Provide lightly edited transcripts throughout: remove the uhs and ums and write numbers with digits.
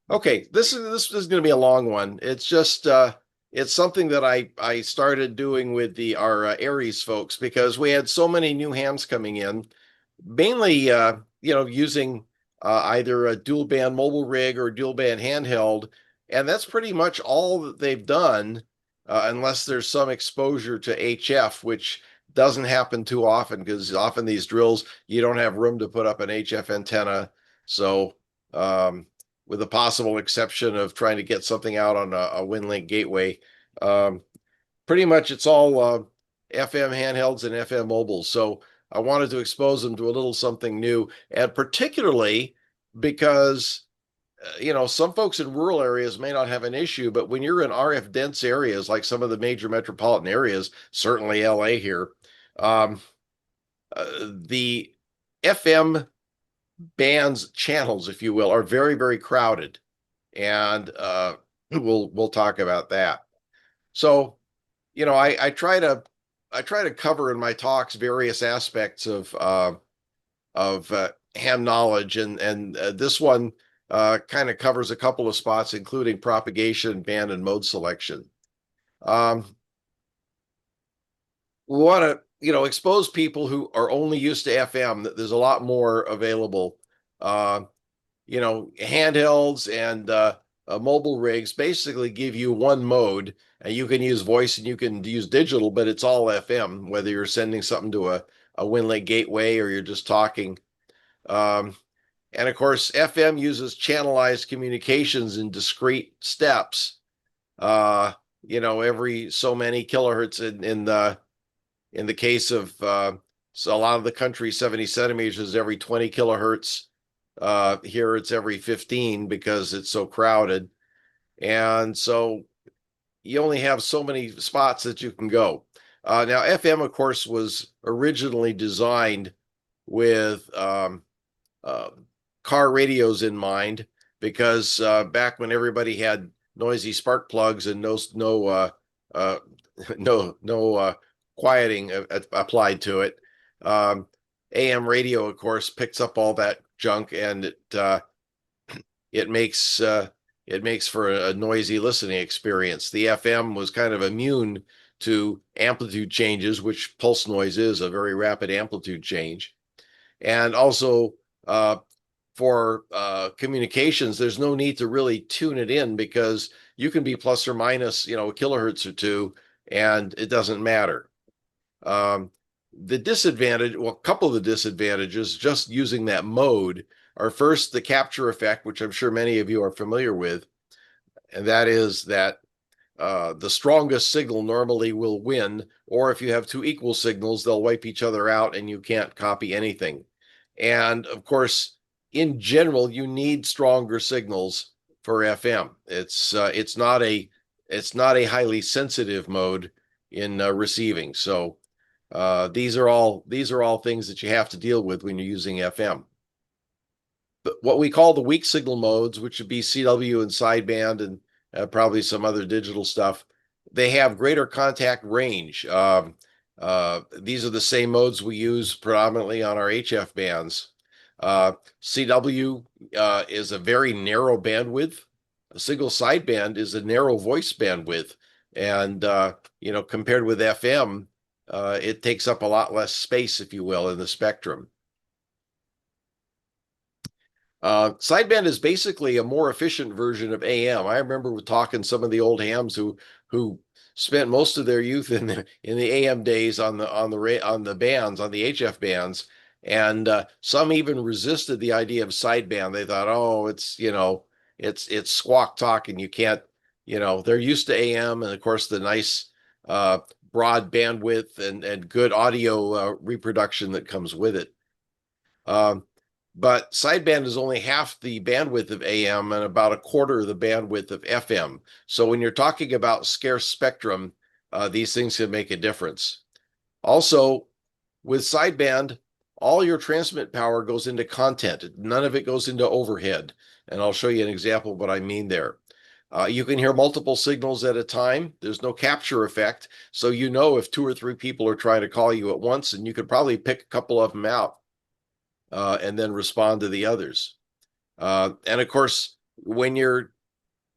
Okay, this is going to be a long one. It's just it's something that I started doing with the our Aries folks because we had so many new hams coming in, mainly using either a dual band mobile rig or dual band handheld, and that's pretty much all that they've done, unless there's some exposure to HF, which doesn't happen too often because often these drills you don't have room to put up an HF antenna, so. Um, with the possible exception of trying to get something out on a WinLink gateway. Um, Pretty much it's all FM handhelds and FM mobiles. So I wanted to expose them to a little something new, and particularly because some folks in rural areas may not have an issue, but when you're in RF dense areas like some of the major metropolitan areas, certainly LA here, um, the FM bands channels, if you will, are very, very crowded, and we'll talk about that. So, I try to cover in my talks various aspects of ham knowledge, and this one kind of covers a couple of spots, including propagation, band, and mode selection. We want to expose people who are only used to FM that there's a lot more available. Uh, Handhelds and mobile rigs basically give you one mode, and you can use voice and you can use digital, but it's all FM, whether you're sending something to a WinLink gateway or you're just talking. Um, and of course, FM uses channelized communications in discrete steps. Uh, every so many kilohertz in the case of so a lot of the country, 70 centimeters is every 20 kilohertz. Here it's every 15 because it's so crowded. And so you only have so many spots that you can go. Now, FM, of course, was originally designed with uh, car radios in mind because back when everybody had noisy spark plugs and uh, no quieting applied to it, AM radio, of course, picks up all that junk, and it makes it makes for a noisy listening experience. The FM was kind of immune to amplitude changes, which pulse noise is a very rapid amplitude change, and also for communications, there's no need to really tune it in because you can be plus or minus, a kilohertz or two, and it doesn't matter. Um, the disadvantage, well, a couple of the disadvantages just using that mode are first the capture effect, which I'm sure many of you are familiar with, and that is that the strongest signal normally will win, or if you have two equal signals, they'll wipe each other out and you can't copy anything. And of course, in general, you need stronger signals for FM. It's not a highly sensitive mode in receiving. So these are all things that you have to deal with when you're using FM. But what we call the weak signal modes, which would be CW and sideband and probably some other digital stuff, they have greater contact range. These are the same modes we use predominantly on our HF bands. CW is a very narrow bandwidth. A single sideband is a narrow voice bandwidth, and compared with FM, it takes up a lot less space, if you will, in the spectrum. Sideband is basically a more efficient version of AM. I remember talking to some of the old hams who spent most of their youth in the AM days on the bands, on the HF bands, and some even resisted the idea of sideband. They thought, oh, it's squawk talk, and you can't, they're used to AM, and of course the nice broad bandwidth and good audio reproduction that comes with it. But sideband is only half the bandwidth of AM and about a quarter of the bandwidth of FM. So when you're talking about scarce spectrum, these things can make a difference. Also, with sideband, all your transmit power goes into content. None of it goes into overhead. And I'll show you an example of what I mean there. You can hear multiple signals at a time. There's no capture effect. So if 2 or 3 people are trying to call you at once, and you could probably pick a couple of them out and then respond to the others. And of course, when you're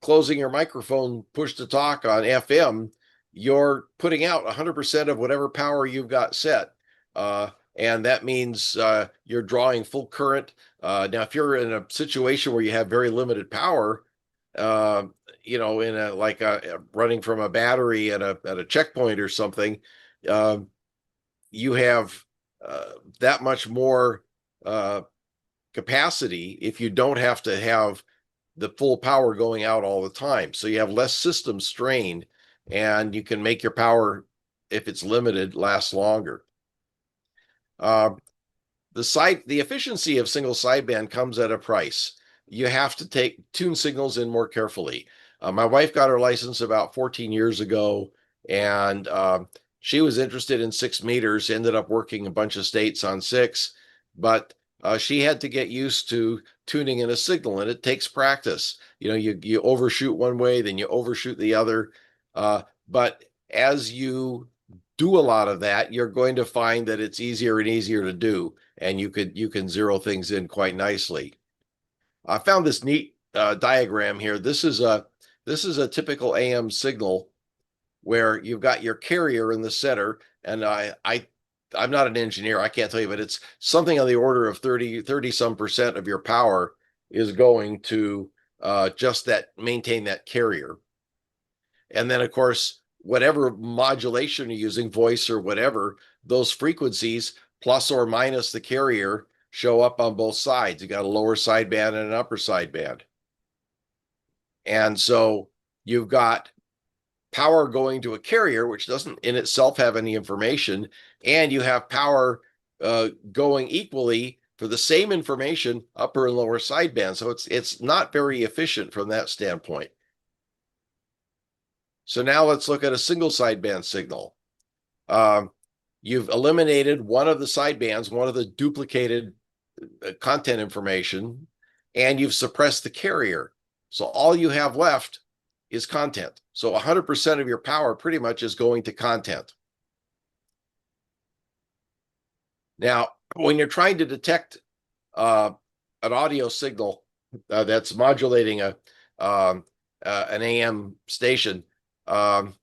closing your microphone push to talk on FM, you're putting out 100% of whatever power you've got set. And that means you're drawing full current. Now, if you're in a situation where you have very limited power, uh, in a like running from a battery at a checkpoint or something, uh, you have that much more capacity if you don't have to have the full power going out all the time. So you have less system strain, and you can make your power, if it's limited, last longer. The efficiency of single sideband comes at a price. You have to tune signals in more carefully. My wife got her license about 14 years ago, and she was interested in 6 meters, ended up working a bunch of states on 6, but she had to get used to tuning in a signal, and it takes practice. You overshoot one way, then you overshoot the other. But as you do a lot of that, you're going to find that it's easier and easier to do, and you can zero things in quite nicely. I found this neat diagram here. This is a typical AM signal where you've got your carrier in the center, and I'm not an engineer, I can't tell you, but it's something on the order of 30 some percent of your power is going to just maintain that carrier. And then, of course, whatever modulation you're using, voice or whatever, those frequencies, plus or minus the carrier, show up on both sides. You got a lower sideband and an upper sideband. And so you've got power going to a carrier, which doesn't in itself have any information, and you have power going equally for the same information, upper and lower sideband. So it's not very efficient from that standpoint. So now let's look at a single sideband signal. You've eliminated one of the sidebands, one of the duplicated content information, and you've suppressed the carrier. So all you have left is content. So 100% of your power pretty much is going to content. Now, when you're trying to detect an audio signal that's modulating an AM station, the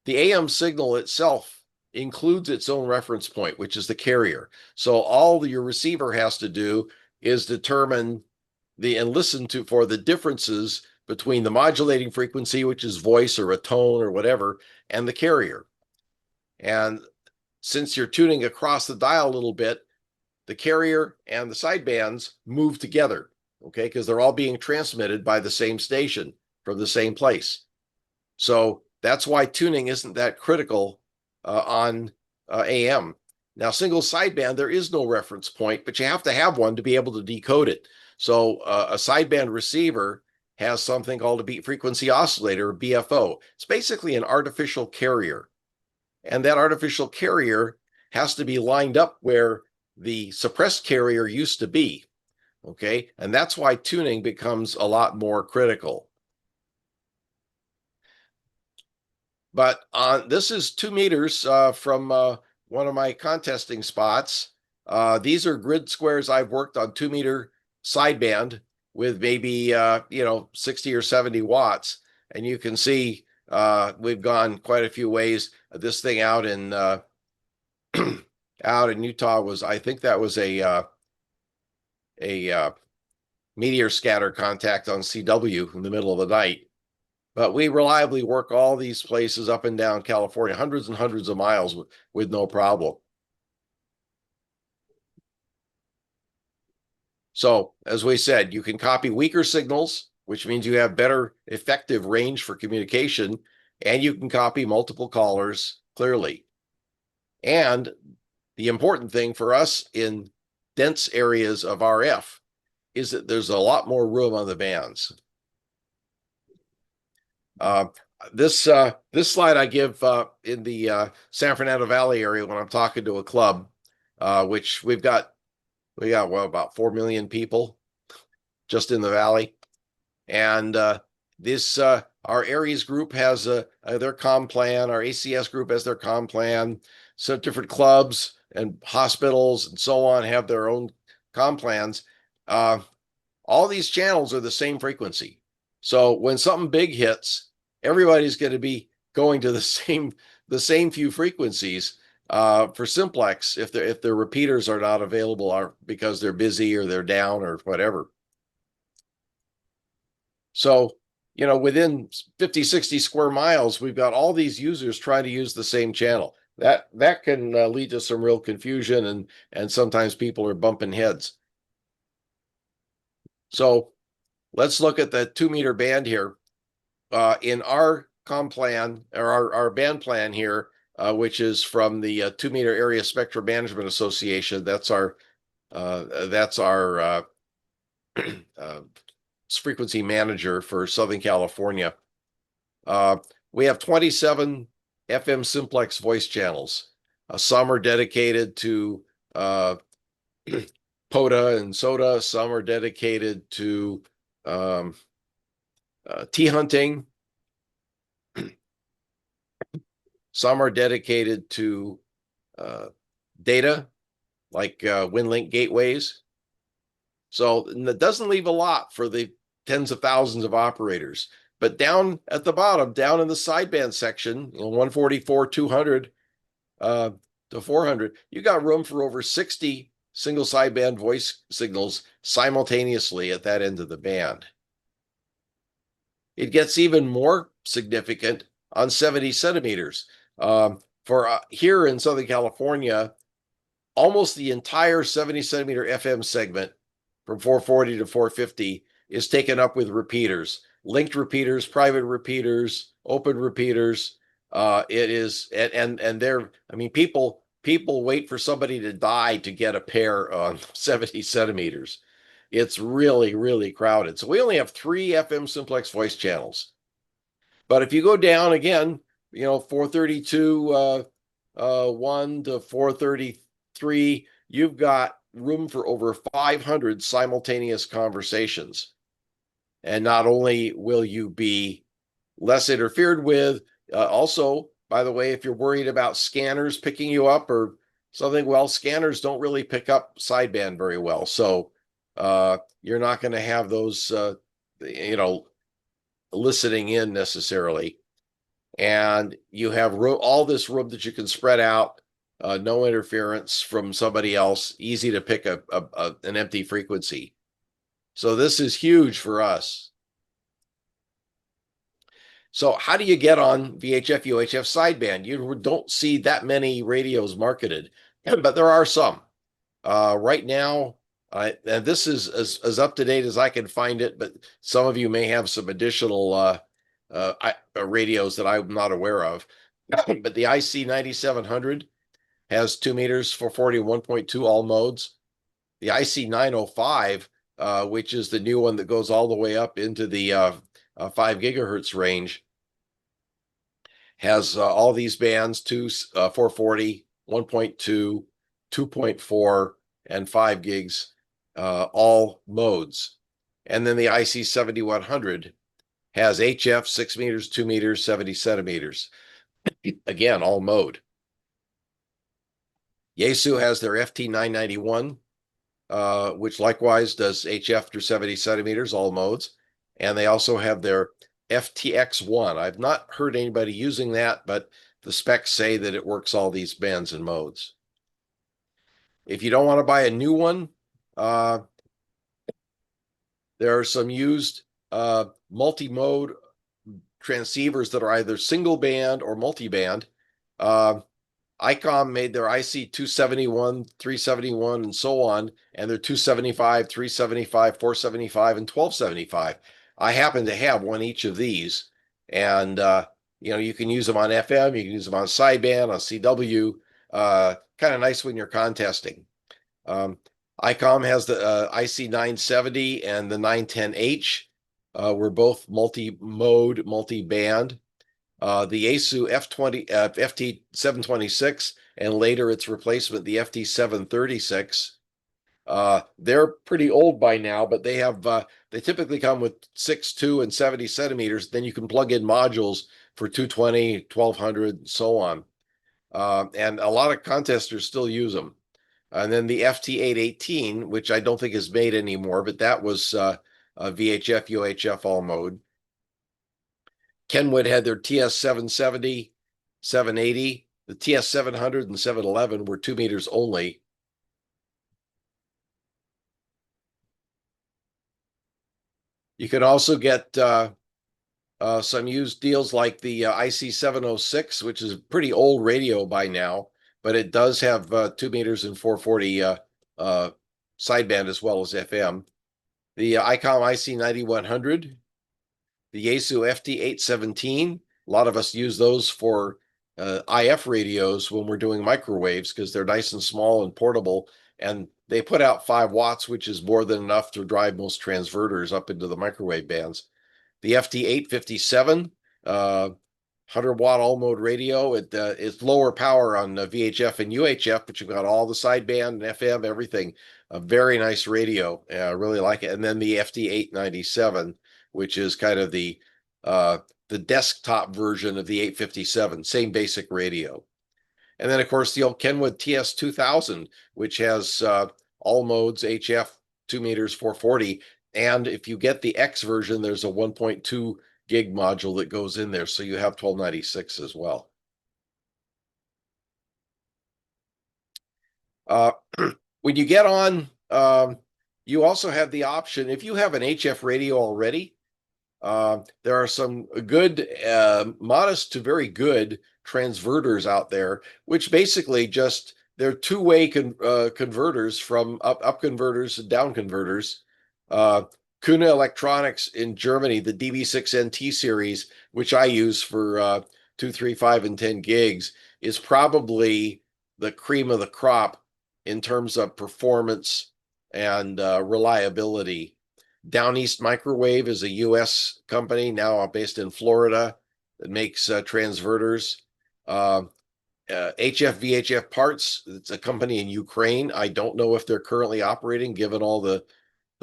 AM signal itself includes its own reference point, which is the carrier. So all your receiver has to do is determine and listen for the differences between the modulating frequency, which is voice or a tone or whatever, and the carrier. And since you're tuning across the dial a little bit, the carrier and the sidebands move together, okay, because they're all being transmitted by the same station from the same place. So that's why tuning isn't that critical on AM. Now, single sideband, there is no reference point, but you have to have one to be able to decode it. So a sideband receiver has something called a beat frequency oscillator, BFO. It's basically an artificial carrier. And that artificial carrier has to be lined up where the suppressed carrier used to be. Okay, and that's why tuning becomes a lot more critical. But this is 2 meters from one of my contesting spots. These are grid squares I've worked on 2 meter sideband with maybe 60 or 70 watts, and you can see we've gone quite a few ways. This thing out in out in Utah I think that was a meteor scatter contact on CW in the middle of the night. But we reliably work all these places up and down California, hundreds and hundreds of miles with no problem. So, as we said, you can copy weaker signals, which means you have better effective range for communication, and you can copy multiple callers clearly. And the important thing for us in dense areas of RF is that there's a lot more room on the bands. This slide I give in the San Fernando Valley area when I'm talking to a club, which we got about 4 million people just in the valley, and our Aries group has their comm plan, our ACS group has their comm plan, so different clubs and hospitals and so on have their own comm plans. all these channels are the same frequency. So when something big hits, everybody's going to be going to the same few frequencies for simplex if their repeaters are not available or because they're busy or they're down or whatever. So, within 50, 60 square miles, we've got all these users trying to use the same channel. That can lead to some real confusion, and sometimes people are bumping heads. So let's look at the 2-meter band here. In our comm plan, or our band plan here, which is from the 2-meter Area Spectrum Management Association, that's our frequency manager for Southern California. We have 27 FM simplex voice channels. Some are dedicated to POTA and SOTA. Some are dedicated to T-hunting. Some are dedicated to data, like WinLink gateways. So it doesn't leave a lot for the tens of thousands of operators. But down at the bottom, down in the sideband section, 144, 200 to 400, you got room for over 60 single sideband voice signals simultaneously at that end of the band. It gets even more significant on 70 centimeters. For here in Southern California, almost the entire 70 centimeter FM segment from 440 to 450 is taken up with repeaters, linked repeaters, private repeaters, open repeaters. It is, and they're, people wait for somebody to die to get a pair on 70 centimeters. It's really, really crowded. So we only have 3 FM simplex voice channels. But if you go down again, 432 1 to 433, you've got room for over 500 simultaneous conversations. And not only will you be less interfered with, also, by the way, if you're worried about scanners picking you up or something, well, scanners don't really pick up sideband very well. So you're not going to have those, listening in necessarily. And you have all this room that you can spread out, no interference from somebody else, easy to pick an empty frequency. So this is huge for us. So how do you get on VHF-UHF sideband? You don't see that many radios marketed, but there are some. Right now, and this is as up to date as I can find it, but some of you may have some additional radios that I'm not aware of. But the IC 9700 has 2 meters for 41.2 all modes. The IC 905, which is the new one that goes all the way up into the 5 gigahertz range, has all these bands, 440, 1.2, 2.4, and 5 gigs, all modes. And then the IC 7100 has HF, 6 meters, 2 meters, 70 centimeters. Again, all mode. Yaesu has their FT991, which likewise does HF through 70 centimeters, all modes. And they also have their FTX1. I've not heard anybody using that, but the specs say that it works all these bands and modes. If you don't want to buy a new one, there are some used multi-mode transceivers that are either single band or multi-band. EmComm made their IC 271, 371, and so on, and they're 275, 375, 475, and 1275. I happen to have one each of these, and you can use them on FM, you can use them on sideband, on CW. Kind of nice when you're contesting. EmComm has the IC 970 and the 910H. We're both multi-mode, multi-band. The Yaesu FT726, and later its replacement, the FT736. They're pretty old by now, but they have they typically come with 6.2 and 70 centimeters. Then you can plug in modules for 220, 1200, and so on. And a lot of contesters still use them. And then the FT818, which I don't think is made anymore, but that was a VHF-UHF all mode. Kenwood had their TS770, 780. The TS700 and 711 were 2 meters only. You can also get some used deals like the IC706, which is a pretty old radio by now, but it does have 2 meters and 440 sideband as well as FM. The EmComm IC9100, the Yaesu FT817. A lot of us use those for IF radios when we're doing microwaves because they're nice and small and portable, and they put out 5 watts, which is more than enough to drive most transverters up into the microwave bands. The FT857, 100-watt all-mode radio. It's lower power on VHF and UHF, but you've got all the sideband and FM, everything. A very nice radio. I really like it. And then the FT897, which is kind of the desktop version of the 857, same basic radio. And then, of course, the old Kenwood TS2000, which has all modes, HF, 2 meters, 440. And if you get the X version, there's a 1.2 gig module that goes in there. So you have 1296 as well. When you get on, you also have the option, if you have an HF radio already, there are some good, modest to very good transverters out there, which basically just, they're two-way converters from up converters and down converters. Kuna Electronics in Germany, the DB6NT series, which I use for 2, 3, 5, and 10 gigs, is probably the cream of the crop in terms of performance and reliability. Down East Microwave is a US company now based in Florida that makes transverters. HF VHF Parts, it's a company in Ukraine. I don't know if they're currently operating given all the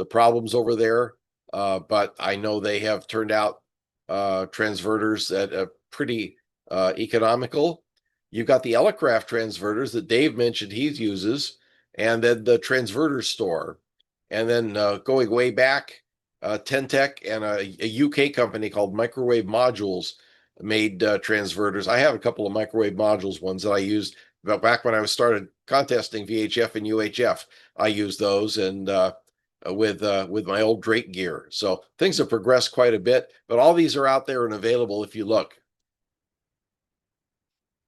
problems over there, but I know they have turned out transverters that are pretty economical. You've got the Elecraft transverters that Dave mentioned he uses, and then the transverter store. And then going way back, Tentec and a UK company called Microwave Modules made transverters. I have a couple of microwave modules ones that I used back when I started contesting VHF and UHF. I used those and with my old Drake gear. So things have progressed quite a bit, but all these are out there and available if you look.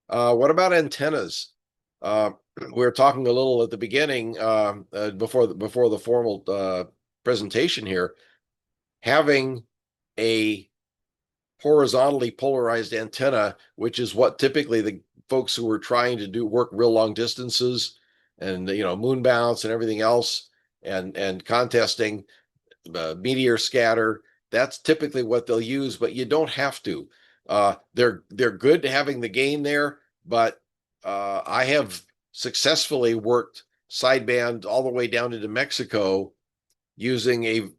What about antennas? We were talking a little at the beginning before the formal presentation here. Having a horizontally polarized antenna, which is what typically the folks who are trying to work real long distances and moon bounce and everything else and contesting meteor scatter, that's typically what they'll use, but you don't have to. They're good having the gain there, but I have successfully worked sideband all the way down into Mexico using a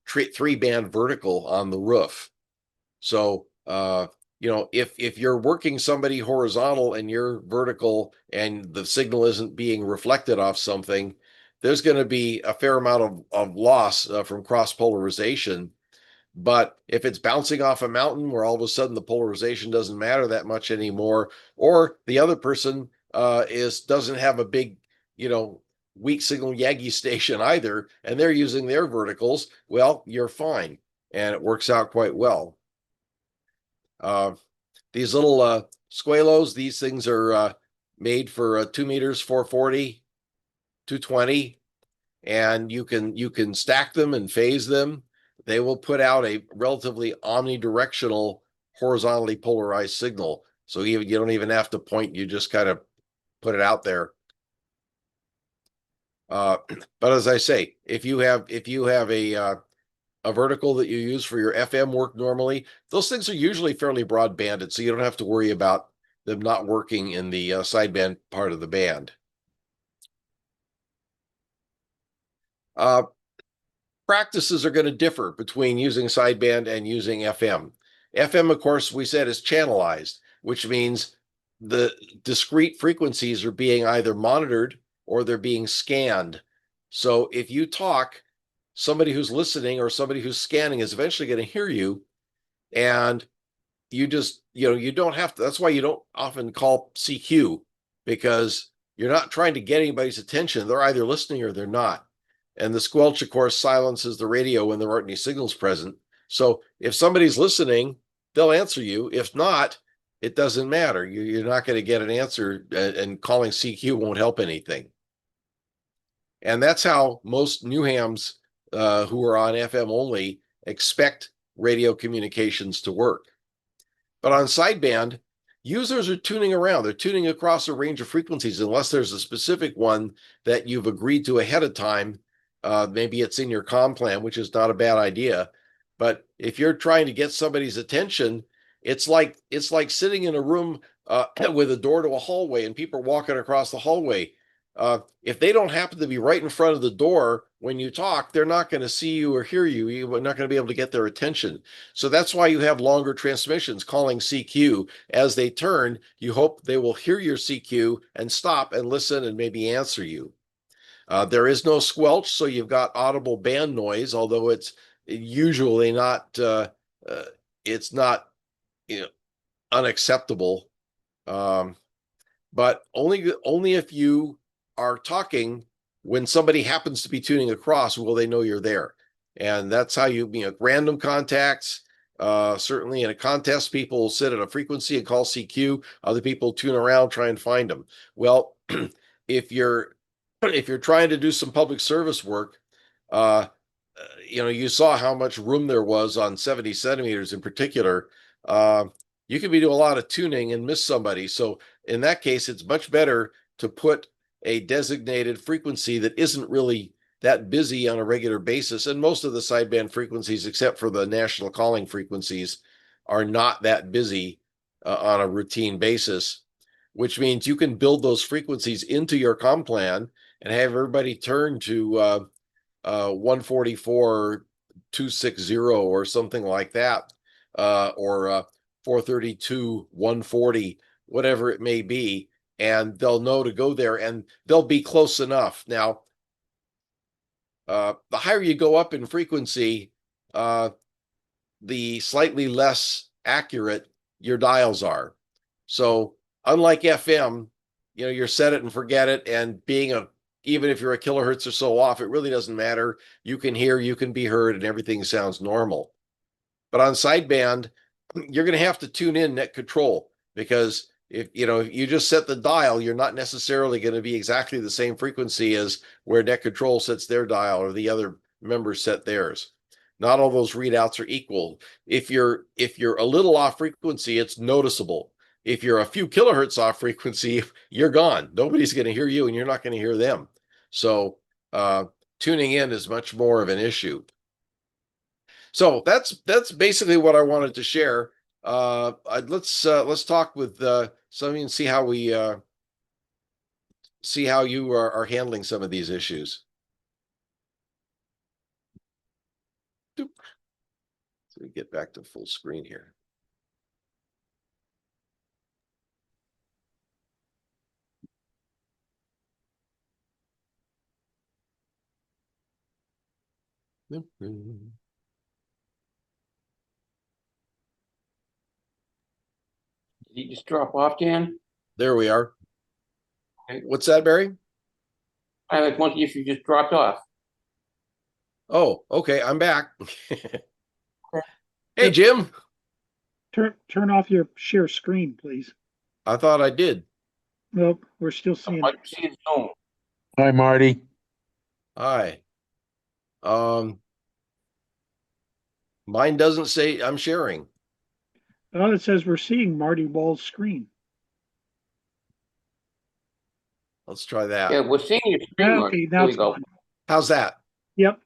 3-band vertical on the roof. So if you're working somebody horizontal and you're vertical and the signal isn't being reflected off something, there's going to be a fair amount of loss from cross polarization. But if it's bouncing off a mountain where all of a sudden the polarization doesn't matter that much anymore, or the other person doesn't have a big, weak signal Yagi station either, and they're using their verticals, well, you're fine. And it works out quite well. These little squelos, these things are made for 2 meters, 440, 220, and you can stack them and phase them. They will put out a relatively omnidirectional, horizontally polarized signal. So you don't even have to point, you just kind of put it out there. But as I say, if you have a vertical that you use for your FM work normally, those things are usually fairly broad banded, so you don't have to worry about them not working in the sideband part of the band. Practices are going to differ between using sideband and using FM. FM, of course, we said is channelized, which means the discrete frequencies are being either monitored or they're being scanned. So if you talk, somebody who's listening or somebody who's scanning is eventually going to hear you, and you just, you don't have to. That's why you don't often call CQ, because you're not trying to get anybody's attention. They're either listening or they're not. And the squelch, of course, silences the radio when there aren't any signals present. So if somebody's listening, they'll answer you. If not, it doesn't matter. You're not going to get an answer, and calling CQ won't help anything. And that's how most new hams who are on FM only expect radio communications to work. But on sideband, users are tuning around. They're tuning across a range of frequencies, unless there's a specific one that you've agreed to ahead of time. Maybe it's in your comm plan, which is not a bad idea. But if you're trying to get somebody's attention, it's like sitting in a room with a door to a hallway and people are walking across the hallway. If they don't happen to be right in front of the door when you talk, they're not going to see you or hear you. You're not going to be able to get their attention. So that's why you have longer transmissions calling CQ. As they turn, you hope they will hear your CQ and stop and listen and maybe answer you. There is no squelch, so you've got audible band noise, although it's usually not, it's not, unacceptable. But only if you are talking when somebody happens to be tuning across will they know you're there. And that's how random contacts, certainly in a contest, people will sit at a frequency and call CQ. Other people tune around, try and find them. Well, if you're trying to do some public service work, you saw how much room there was on 70 centimeters in particular. You can be doing a lot of tuning and miss somebody. So in that case, it's much better to put a designated frequency that isn't really that busy on a regular basis. And most of the sideband frequencies, except for the national calling frequencies, are not that busy on a routine basis, which means you can build those frequencies into your comm plan and have everybody turn to 144.260 or something like that, or 432.140, whatever it may be, and they'll know to go there, and they'll be close enough. Now, the higher you go up in frequency, the slightly less accurate your dials are. So unlike FM, you're set it and forget it, and even if you're a kilohertz or so off, it really doesn't matter. You can hear, you can be heard, and everything sounds normal. But on sideband, you're going to have to tune in net control, because if you just set the dial, you're not necessarily going to be exactly the same frequency as where net control sets their dial or the other members set theirs. Not all those readouts are equal. If you're a little off frequency, it's noticeable. If you're a few kilohertz off frequency, you're gone. Nobody's going to hear you, and you're not going to hear them. So tuning in is much more of an issue. So that's basically what I wanted to share. Let's talk with some of you and see how you are handling some of these issues. So we get back to full screen here. Did he just drop off, Dan? There we are. Okay. What's that, Barry? I was wondering if you just dropped off. Oh, okay, I'm back. Hey, Jim. Turn off your share screen, please. I thought I did. Nope, we're still seeing I see his Zoom. Hi, Marty. Hi. Mine doesn't say I'm sharing. Oh, it says we're seeing Marty Woll's screen. Let's try that. Yeah, we're seeing your screen. Okay, now it's on. How's that? Yep.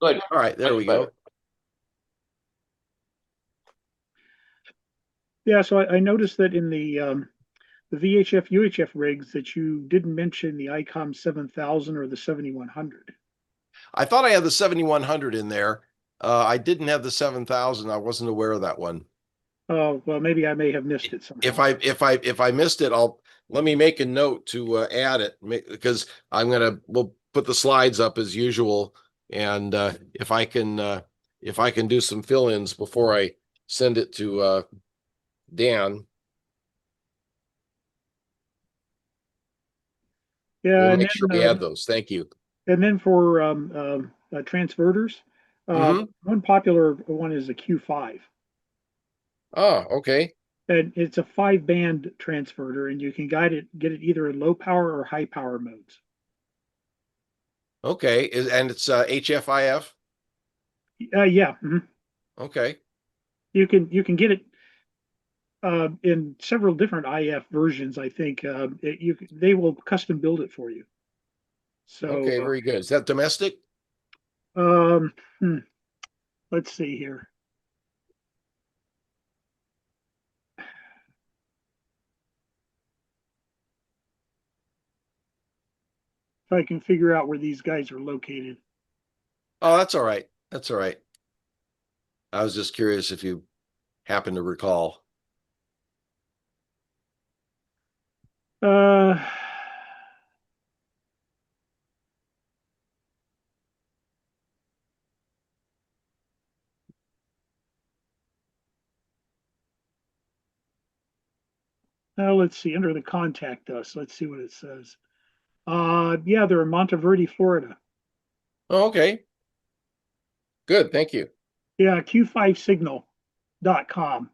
Good. All right, there we go. Yeah, so I noticed that in the VHF-UHF rigs that you didn't mention the EmComm 7000 or the 7100. I thought I had the 7100 in there. I didn't have the 7000. I wasn't aware of that one. Oh, well, maybe I may have missed it somehow. If I missed it, let me make a note to add it because we'll put the slides up as usual. And if I can do some fill-ins before I send it to Dan, Yeah, we'll and make sure we add those. Thank you. then for transverters, Mhm. one popular one is the Q5. Oh, okay. And it's a 5-band transverter, and you can get it either in low power or high power modes. Okay. And it's HFIF? Yeah, mhm. Okay. You can get it in several different IF versions. I think they will custom build it for you. Okay, So very good. Is that domestic? um, hmm, let's see here. If I can figure out where these guys are located. Oh, that's all right. That's all right. I was just curious if you happen to recall. Uh, let's see, under the contact us, let's see what it says. Yeah, they're in Monteverde, Florida. Oh, okay. Good. Thank you. Yeah, Q5signal.com.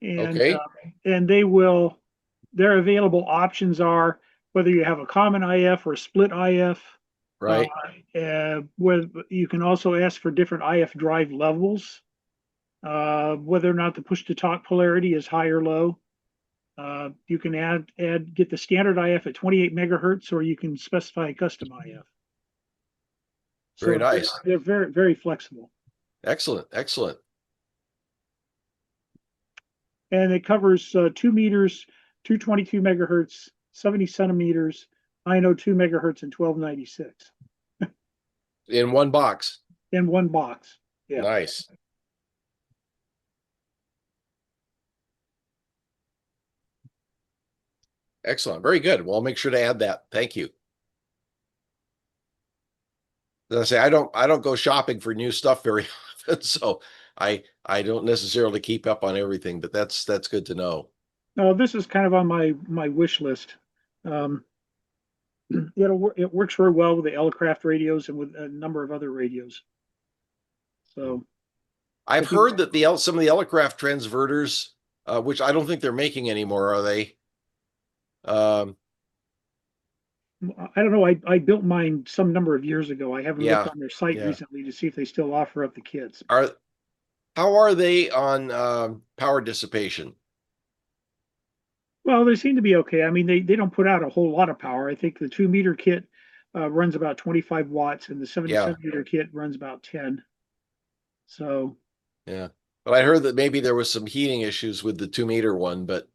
And Okay. their available options are whether you have a common IF or a split IF. Right. Where you can also ask for different IF drive levels, whether or not the push to talk polarity is high or low. You can get the standard IF at 28 megahertz, or you can specify a custom IF. Very So nice. they're very, very flexible. Excellent. Excellent. And it covers 2 meters, 222 megahertz, 70 centimeters, 902 megahertz, and 1296 In one box. in one box. Yeah. Nice. Excellent. Very good. Well, I'll make sure to add that. Thank you. As I say, I don't go shopping for new stuff very often, so I don't necessarily keep up on everything, but that's good to know. No, this is kind of on my wish list. Um, it works very well with the L-craft radios and with a number of other radios. So I've heard that some of the Elecraft transverters, which I don't think they're making anymore, are they? I don't know. I built mine some number of years ago. I haven't looked Yeah, on their site yeah. recently to see if they still offer up the kits. How are they on power dissipation? Well, they seem to be okay. I mean, they don't put out a whole lot of power. I think the 2-meter kit runs about 25 watts, and the 70 Yeah, centimeter kit runs about 10. So yeah. But I heard that maybe there was some heating issues with the 2-meter one, but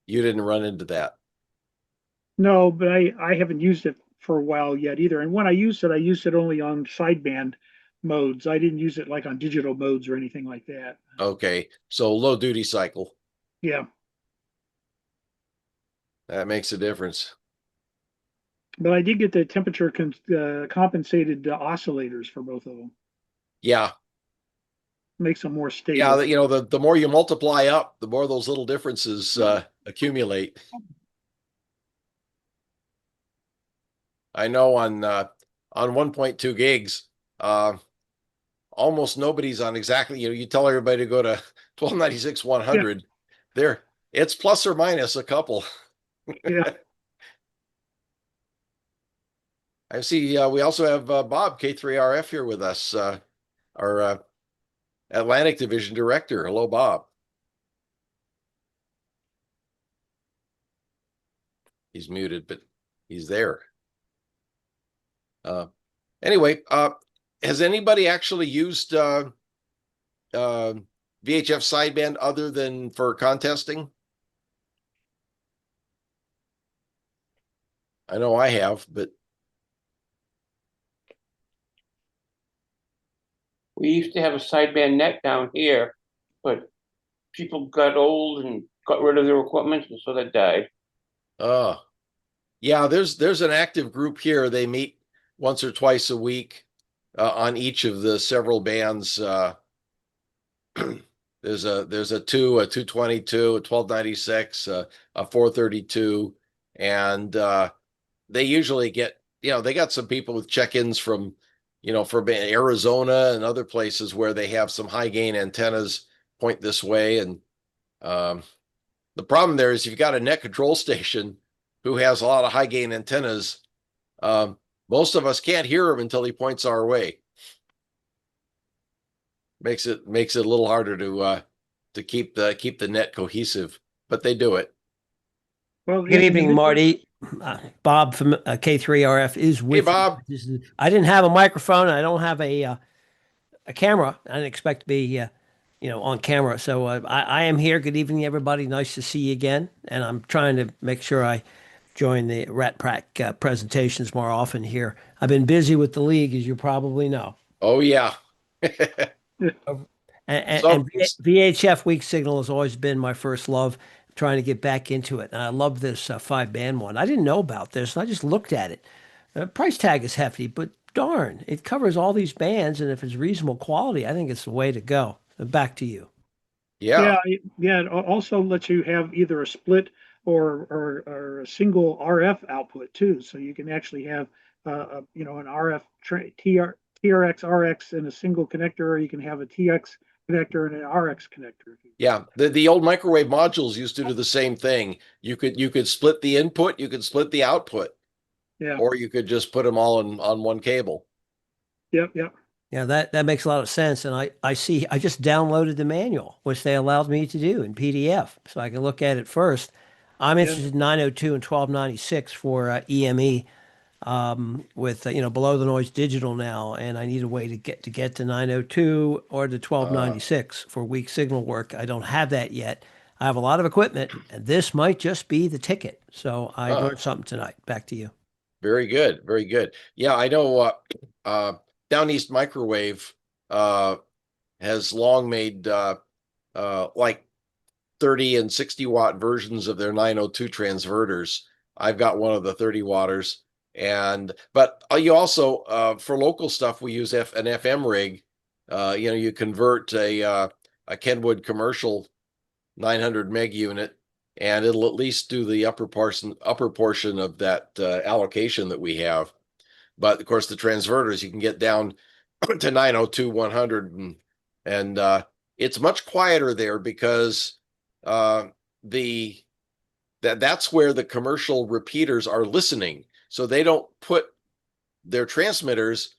you didn't run into that. no, but I haven't used it for a while yet either. And when I used it only on sideband modes. I didn't use it like on digital modes or anything like that. Okay, so low duty cycle. Yeah, That makes a difference. but I did get the temperature compensated oscillators for both of them. Yeah, Makes them more stable. yeah. You know, the more you multiply up, the more those little differences accumulate. I know on 1.2 gigs, almost nobody's on exactly. You tell everybody to go to 1296 100. Yeah. It's plus or minus a couple. Yeah. I see. We also have Bob K3RF here with us, our Atlantic Division Director. Hello, Bob. He's muted, but he's there. Anyway, has anybody actually used VHF sideband other than for contesting? I know I have, but We used to have a sideband net down here, but people got old and got rid of their equipment, and so that died. Oh, yeah, there's an active group here. They meet once or twice a week on each of the several bands. There's a 222, a 1296, a 432, and they usually get, they got some people with check-ins from, from Arizona and other places where they have some high gain antennas point this way. And the problem there is you've got a net control station who has a lot of high gain antennas. Most of us can't hear him until he points our way. Makes it a little harder to keep the net cohesive, but they do it. Well, Good evening, Marty. Bob from K3RF is with Hey, Bob. you. I didn't have a microphone. I don't have a camera. I didn't expect to be on camera. So I am here. Good evening, everybody. Nice to see you again. And I'm trying to make sure I join the RATPAC presentations more often here. I've been busy with the league, as you probably know. Oh yeah. And VHF weak signal has always been my first love. I'm trying to get back into it. And I love this 5-band one. I didn't know about this, and I just looked at it. The price tag is hefty, but darn, it covers all these bands. And if it's reasonable quality, I think it's the way to go. Back to you. Yeah. It also lets you have either a split or a single RF output too. So you can actually have an RF TRX RX in a single connector, or you can have a TX connector and an RX connector. Yeah, the old microwave modules used to do the same thing. You could split the input, you could split the output. Yeah. Or you could just put them all on one cable. Yep. Yeah, that makes a lot of sense. And I just downloaded the manual, which they allowed me to do in PDF, so I can look at it first. I'm interested in 902 and 1296 for EME. With below the noise digital now, and I need a way to get to 902 or to 1296 for weak signal work. I don't have that yet. I have a lot of equipment, and this might just be the ticket. So I learned something tonight. Back to you. Very good, very good. Yeah, I know. Down East Microwave has long made like 30 and 60 watt versions of their 902 transverters. I've got one of the 30 watters. But you also for local stuff we use an FM rig. You convert a Kenwood commercial 900 meg unit, and it'll at least do the upper portion of that allocation that we have. But of course, the transverters you can get down to 902, 100, and it's much quieter there because that's where the commercial repeaters are listening. So they don't put their transmitters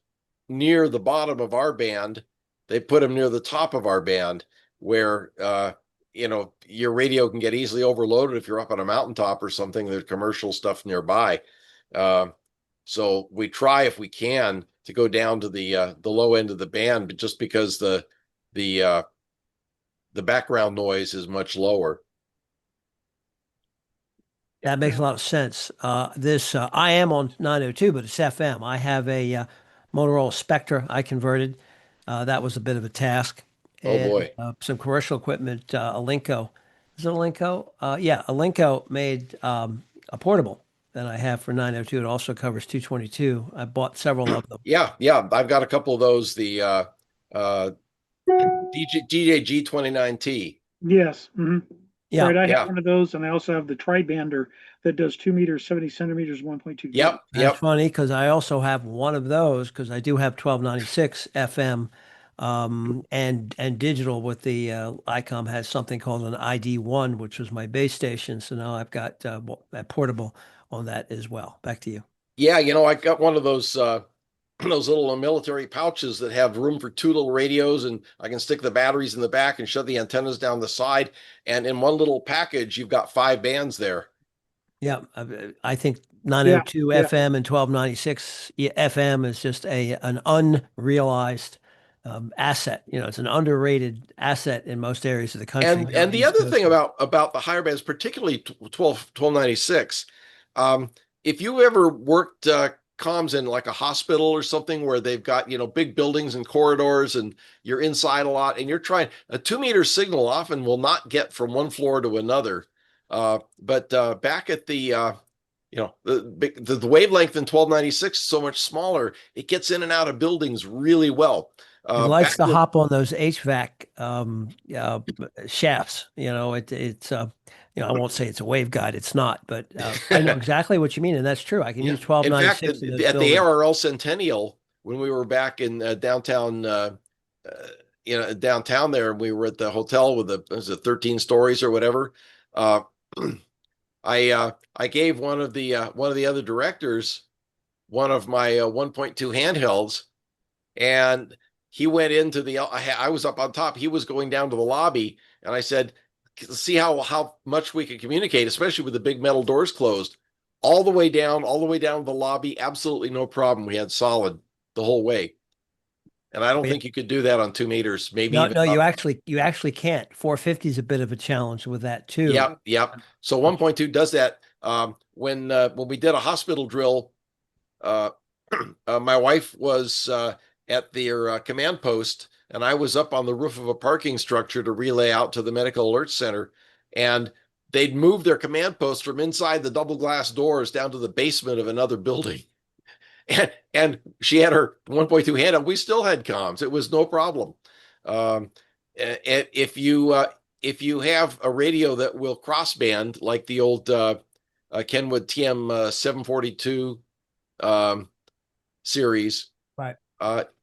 near the bottom of our band. They put them near the top of our band where, your radio can get easily overloaded if you're up on a mountaintop or something. There's commercial stuff nearby. So we try, if we can, to go down to the low end of the band, but just because the background noise is much lower. That makes a lot of sense. I am on 902, but it's FM. I have a Motorola Spectra I converted. That was a bit of a task. Oh, boy. Some commercial equipment, Elenco. Is it Elenco? Yeah, Elenco made a portable that I have for 902. It also covers 222. I bought several of them. Yeah. I've got a couple of those. The DJG29T. Yes. Mm-hmm. Yeah. Right. I have one of those, and I also have the tri-bander that does 2 meters, 70 centimeters, 1.2. Yep. That's funny because I also have one of those because I do have 1296 FM and digital with the EmComm has something called an ID1, which was my base station. So now I've got that portable on that as well. Back to you. Yeah, I got one of those little military pouches that have room for 2 little radios, and I can stick the batteries in the back and shove the antennas down the side. And in one little package, you've got 5 bands there. Yeah, I think 902 FM and 1296 FM is just an unrealized asset. It's an underrated asset in most areas of the country. And the other thing about the higher bands, particularly 1296, if you ever worked comms in like a hospital or something where they've got, big buildings and corridors and you're inside a lot and you're trying a 2 meter signal often will not get from one floor to another. But back at the the wavelength in 1296 is so much smaller. It gets in and out of buildings really well. It likes to Back hop on those HVAC shafts. It's I won't say it's a waveguide. It's not, but I know exactly what you mean, and that's true. I can Yeah. use In fact, 1296 in those at the buildings. ARRL Centennial, when we were back in downtown, downtown there, and we were at the hotel with was it 13 stories or whatever. I gave one of the other directors one of my 1.2 handhelds, and he went into I was up on top. He was going down to the lobby, and I said, see how much we can communicate, especially with the big metal doors closed, all the way down to the lobby. Absolutely no problem. We had solid the whole way. And I don't think you could do that on 2 meters. Maybe No, even no, you actually can't. 450 is a bit of a challenge with that too. Yep. So 1.2 does that. When we did a hospital drill, my wife was at their command post, and I was up on the roof of a parking structure to relay out to the medical alert center, and they'd moved their command post from inside the double glass doors down to the basement of another building. And she had her 1.2 handle. We still had comms. It was no problem. And if you have a radio that will crossband like the old Kenwood TM 742 series, right?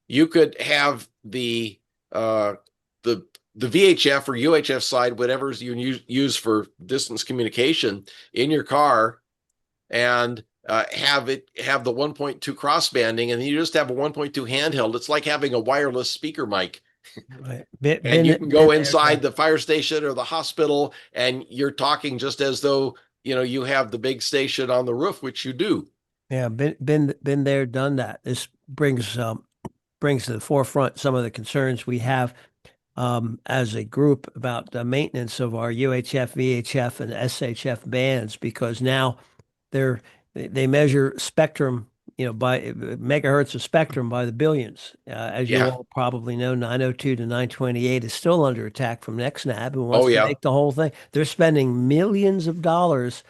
You could have the VHF or UHF side, whatever you use for distance communication, in your car, and have the 1.2 crossbanding, and you just have a 1.2 handheld. It's like having a wireless speaker mic. Right. And you can go inside the fire station or the hospital, and you're talking just as though you have the big station on the roof, which you do. Yeah, been there, done that. This brings to the forefront some of the concerns we have as a group about the maintenance of our UHF, VHF, and SHF bands, because now they measure spectrum, by megahertz of spectrum by the billions. As you all probably know, 902 to 928 is still under attack from NextNav and wants to make the whole thing. They're spending millions of dollars.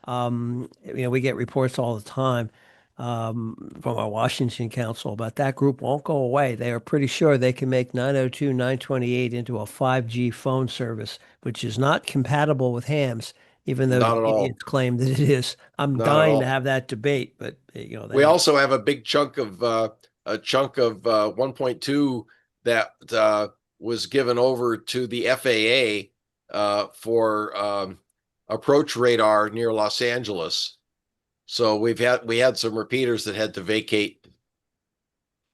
We get reports all the time from our Washington Council, but that group won't go away. They are pretty sure they can make 902, 928 into a 5G phone service, which is not compatible with hams, even though the idiots claim that it is. I'm dying to have that debate, but we also have a big chunk of 1.2 that was given over to the FAA for approach radar near Los Angeles. So we had some repeaters that had to vacate.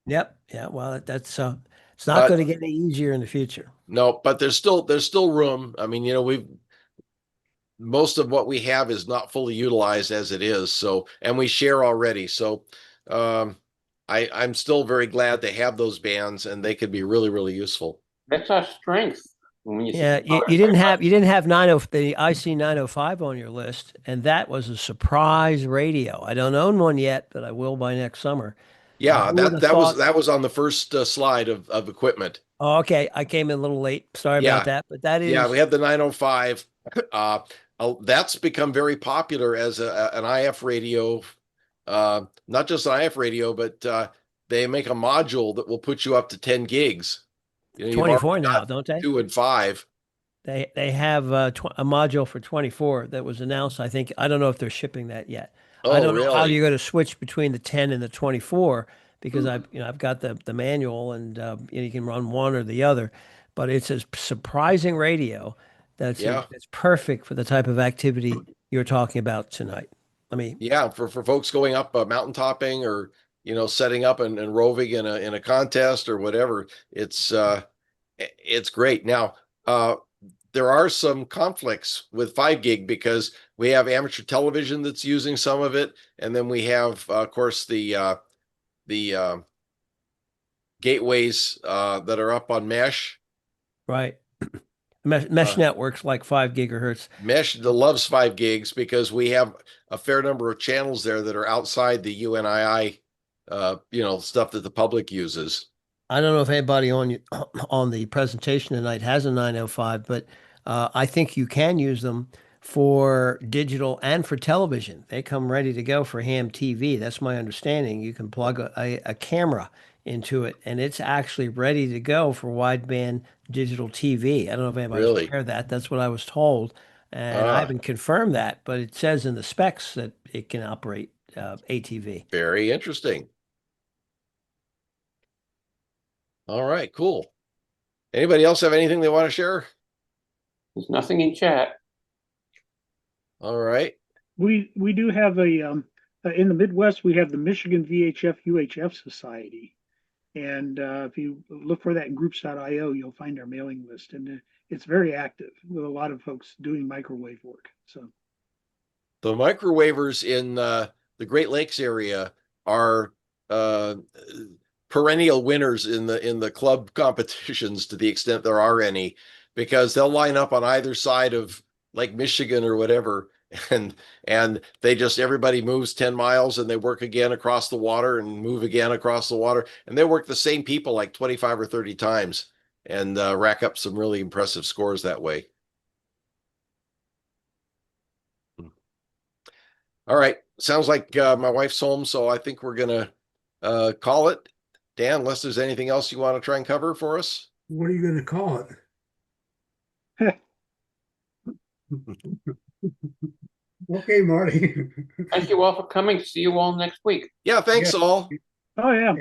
Yep. Yeah. Well, that's it's not going to get any easier in the future. No, but there's still room. I mean, most of what we have is not fully utilized as it is. So, and we share already. So, I'm still very glad to have those bands, and they could be really, really useful. That's our strength. You didn't have the IC 905 on your list, and that was a surprise radio. I don't own one yet, but I will by next summer. Yeah, that was on the first slide of equipment. Oh, okay. I came in a little late. Sorry about that, but that is we have the 905. That's become very popular as an IF radio, not just an IF radio, but they make a module that will put you up to 10 gigs. 24 now, don't they? 2 and 5. They have a module for 24 that was announced. I don't know if they're shipping that yet. Oh, I don't know how really? you're going to switch between the 10 and the 24 because I've got the manual, and you can run one or the other. But it's a surprising radio that's perfect for the type of activity you're talking about tonight. For folks going up mountain topping, or setting up and roving in a contest or whatever, it's great. Now there are some conflicts with 5 gig because we have amateur television that's using some of it, and then we have of course the gateways that are up on mesh. Right. Mesh networks like 5 gigahertz. Mesh loves 5 gigs because we have a fair number of channels there that are outside the UNII, stuff that the public uses. I don't know if anybody on the presentation tonight has a 905, but I think you can use them for digital and for television. They come ready to go for ham TV. That's my understanding. You can plug a camera into it, and it's actually ready to go for wideband digital TV. I don't know if anybody's Really? aware of that. That's what I was told, and I haven't confirmed that, but it says in the specs that it can operate ATV. Very interesting. All right, cool. Anybody else have anything they want to share? There's nothing in chat. All right. We do have in the Midwest, we have the Michigan VHF-UHF Society. And if you look for that in groups.io, you'll find our mailing list. And it's very active with a lot of folks doing microwave work. So the microwavers in the Great Lakes area are perennial winners in the club competitions, to the extent there are any, because they'll line up on either side of Lake Michigan or whatever, and everybody moves 10 miles and they work again across the water and move again across the water, and they work the same people like 25 or 30 times and rack up some really impressive scores that way. All right, sounds like my wife's home, so I think we're gonna call it. Dan, unless there's anything else you want to try and cover for us? What are you going to call it? Okay, Marty. Thank you all for coming. See you all next week. Yeah, thanks all. oh yeah,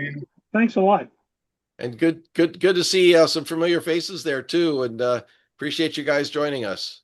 thanks a lot. And good to see some familiar faces there too. And appreciate you guys joining us.